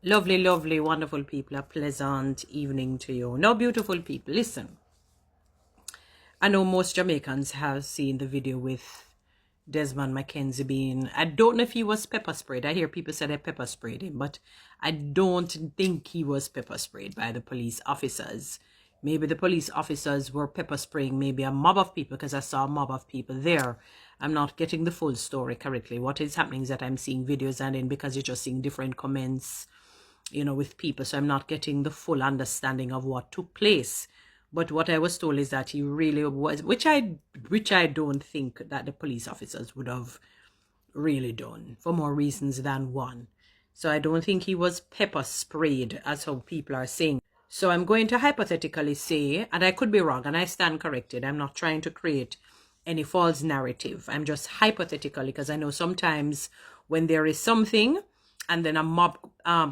Lovely, lovely, wonderful people. A pleasant evening to you. No, beautiful people, listen. I know most Jamaicans have seen the video with Desmond McKenzie being, I don't know if he was pepper sprayed. I hear people say they pepper sprayed him, but I don't think he was pepper sprayed by the police officers. Maybe the police officers were pepper spraying maybe a mob of people, because I saw a mob of people there. I'm not getting the full story correctly. What is happening is that I'm seeing videos, and then because you're just seeing different comments, with people, so I'm not getting the full understanding of what took place. But what I was told is that he really was, which I don't think that the police officers would have really done, for more reasons than one. So I don't think he was pepper sprayed, as how people are saying. So I'm going to hypothetically say, and I could be wrong, and I stand corrected. I'm not trying to create any false narrative. I'm just hypothetically, because I know sometimes when there is something and then a mob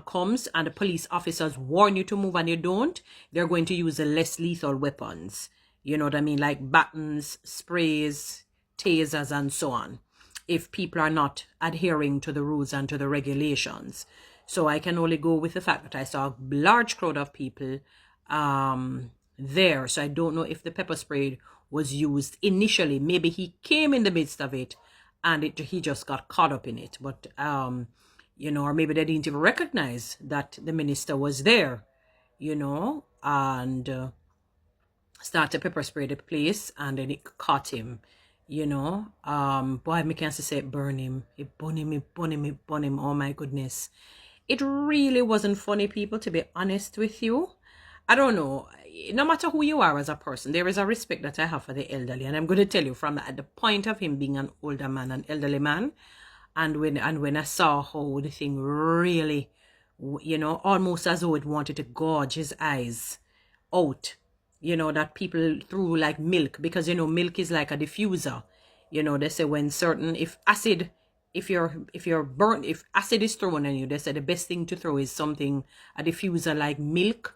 comes and the police officers warn you to move and you don't, they're going to use the less lethal weapons. You know what I mean? Like batons, sprays, tasers, and so on, if people are not adhering to the rules and to the regulations. So I can only go with the fact that I saw a large crowd of people there. So I don't know if the pepper spray was used initially. Maybe he came in the midst of it and he just got caught up in it. But or maybe they didn't even recognize that the minister was there, and started pepper spray the place, and then it caught him, boy, me can't say it burn him. It burn him, it burn him, it burn him. Oh my goodness. It really wasn't funny, people, to be honest with you. I don't know. No matter who you are as a person, there is a respect that I have for the elderly. And I'm going to tell you from at the point of him being an older man, an elderly man, and when I saw how the thing really, almost as though it wanted to gouge his eyes out, that people threw like milk, because, milk is like a diffuser. They say when certain, if acid is thrown on you, they say the best thing to throw is something, a diffuser like milk,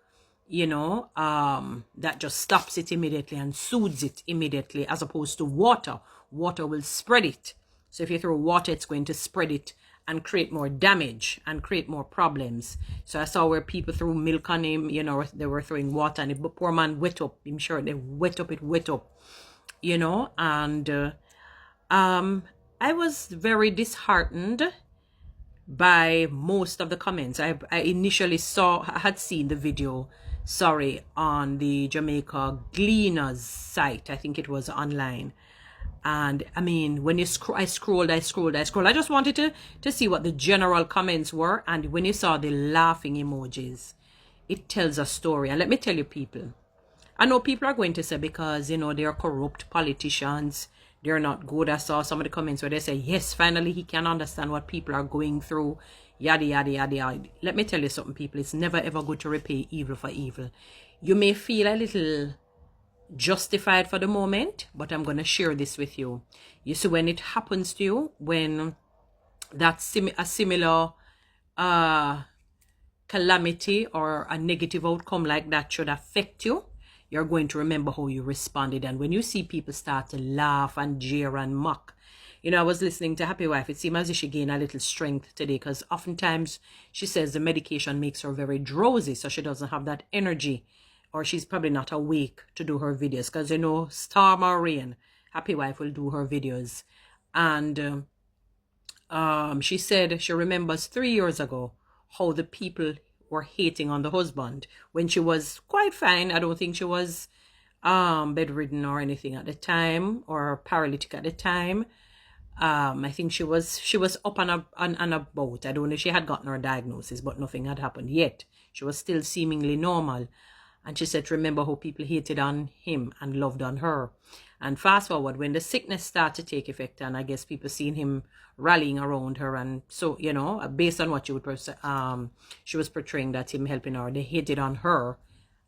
that just stops it immediately and soothes it immediately, as opposed to water. Water will spread it. So if you throw water, it's going to spread it and create more damage and create more problems. So I saw where people threw milk on him, they were throwing water, and the poor man wet up. I'm sure they wet up, and I was very disheartened by most of the comments. I initially had seen the video, on the Jamaica Gleaners site. I think it was online. And I mean, when I scrolled, I just wanted to see what the general comments were. And when you saw the laughing emojis, it tells a story. And let me tell you, people, I know people are going to say, because, they're corrupt politicians, they're not good. I saw some of the comments where they say, yes, finally he can understand what people are going through, yada, yada, yada, yada. Let me tell you something, people. It's never, ever good to repay evil for evil. You may feel a little justified for the moment, but I'm going to share this with you. You see, when it happens to you, when that's a similar calamity or a negative outcome like that should affect you, you're going to remember how you responded. And when you see people start to laugh and jeer and mock, I was listening to Happy Wife. It seemed as if she gained a little strength today, because oftentimes she says the medication makes her very drowsy, so she doesn't have that energy, or she's probably not awake to do her videos, because, storm or rain, Happy Wife will do her videos. And she said she remembers 3 years ago how the people were hating on the husband when she was quite fine. I don't think she was bedridden or anything at the time, or paralytic at the time. I think she was up on a boat. I don't know if she had gotten her diagnosis, but nothing had happened yet. She was still seemingly normal. And she said, remember how people hated on him and loved on her. And fast forward, when the sickness started to take effect, and I guess people seen him rallying around her, and so, based on what she was portraying, that him helping her, they hated on her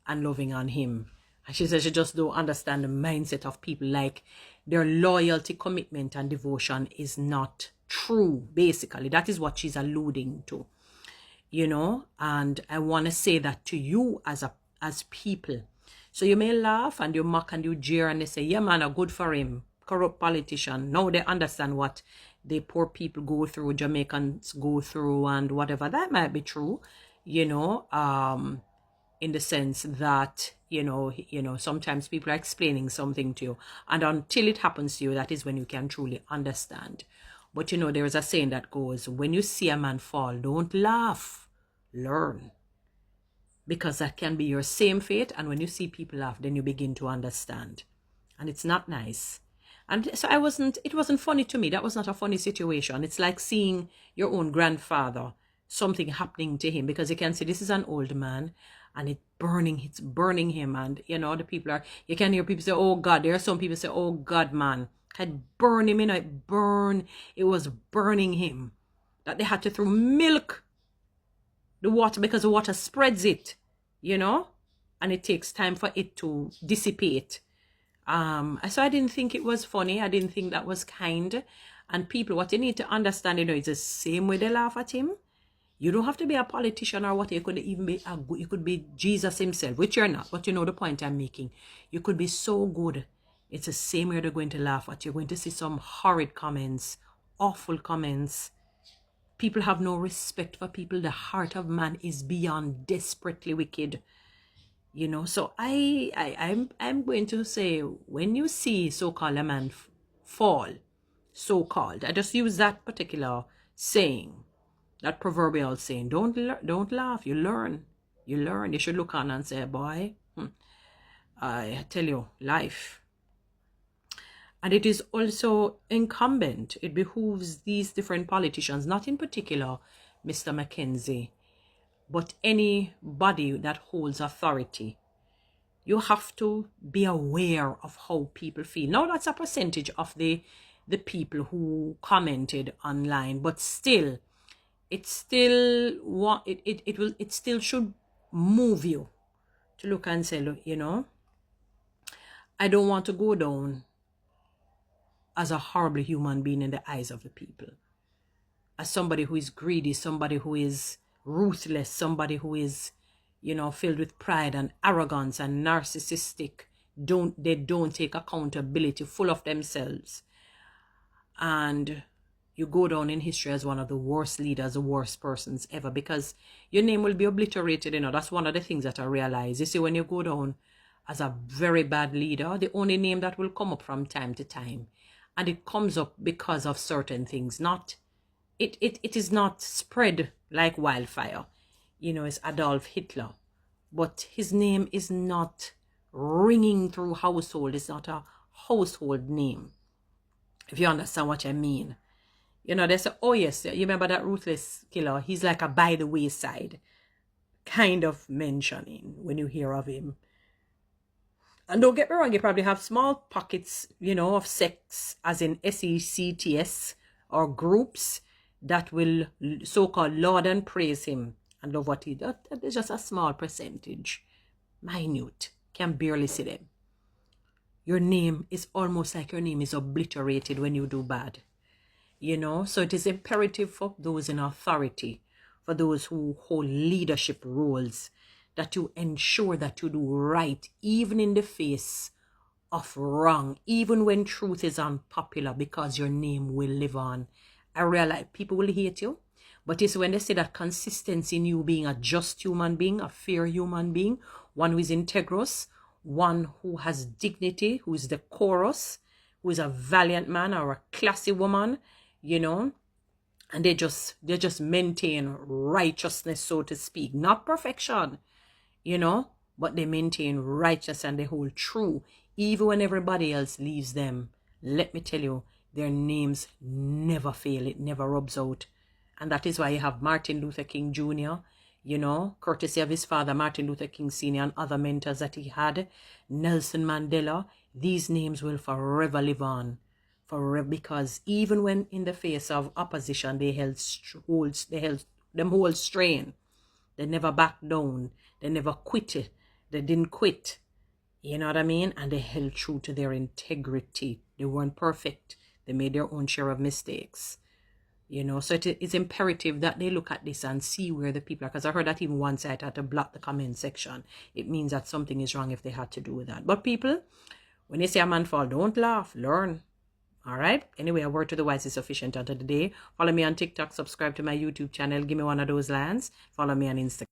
and loving on him. And she said she just don't understand the mindset of people, like their loyalty, commitment, and devotion is not true, basically. That is what she's alluding to, and I want to say that to you as people. So you may laugh and you mock and you jeer and they say, yeah, man, good for him, corrupt politician. Now they understand what the poor people go through, Jamaicans go through, and whatever. That might be true. you know, in the sense that, sometimes people are explaining something to you, and until it happens to you, that is when you can truly understand. But there is a saying that goes, when you see a man fall, don't laugh, learn. Because that can be your same fate, and when you see people laugh, then you begin to understand. And it's not nice. And so it wasn't funny to me. That was not a funny situation. It's like seeing your own grandfather, something happening to him, because you can see this is an old man and it's burning him. And the people you can hear people say, oh God. There are some people say, oh God, man, had burned him, it was burning him. That they had to throw milk the water, because the water spreads it, and it takes time for it to dissipate. So I didn't think it was funny. I didn't think that was kind. And people, what you need to understand, is the same way they laugh at him. You don't have to be a politician or what. You could even be you could be Jesus himself, which you're not. But the point I'm making. You could be so good. It's the same way they're going to laugh at you. You're going to see some horrid comments, awful comments. People have no respect for people. The heart of man is beyond desperately wicked. So I'm going to say, when you see so-called a man fall, so-called, I just use that particular saying, that proverbial saying, don't laugh, you learn. You should look on and say, boy, I tell you, life. And it is also incumbent, it behooves these different politicians, not in particular Mr. McKenzie, but anybody that holds authority. You have to be aware of how people feel. Now, that's a percentage of the people who commented online, but still, it still should move you to look and say, look, I don't want to go down as a horrible human being in the eyes of the people, as somebody who is greedy, somebody who is ruthless, somebody who is, filled with pride and arrogance and narcissistic. They don't take accountability, full of themselves. And you go down in history as one of the worst leaders, the worst persons ever, because your name will be obliterated. That's one of the things that I realize. You see, when you go down as a very bad leader, the only name that will come up from time to time, and it comes up because of certain things, it is not spread like wildfire. It's Adolf Hitler, but his name is not ringing through household. It's not a household name, if you understand what I mean. They say, oh yes, you remember that ruthless killer? He's like a by the wayside kind of mentioning when you hear of him. And don't get me wrong, you probably have small pockets, of sects, as in sects, or groups that will so-called laud and praise him and love what he does. There's just a small percentage, minute, can barely see them. Your name is almost like your name is obliterated when you do bad. So it is imperative for those in authority, for those who hold leadership roles, that you ensure that you do right, even in the face of wrong, even when truth is unpopular, because your name will live on. I realize people will hate you, but it's when they say that consistency in you being a just human being, a fair human being, one who is integrous, one who has dignity, who is decorous, who is a valiant man or a classy woman, and they just maintain righteousness, so to speak, not perfection, but they maintain righteousness and they hold true, even when everybody else leaves them. Let me tell you, their names never fail. It never rubs out. And that is why you have Martin Luther King Jr., courtesy of his father, Martin Luther King Sr., and other mentors that he had, Nelson Mandela. These names will forever live on. Forever, because even when in the face of opposition, they held strain. They never backed down. They never quit. They didn't quit. You know what I mean? And they held true to their integrity. They weren't perfect. They made their own share of mistakes. So it's imperative that they look at this and see where the people are. Because I heard that even one site had to block the comment section. It means that something is wrong if they had to do that. But people, when they say a man fall, don't laugh. Learn. All right. Anyway, a word to the wise is sufficient unto the day. Follow me on TikTok. Subscribe to my YouTube channel. Give me one of those lands. Follow me on Instagram.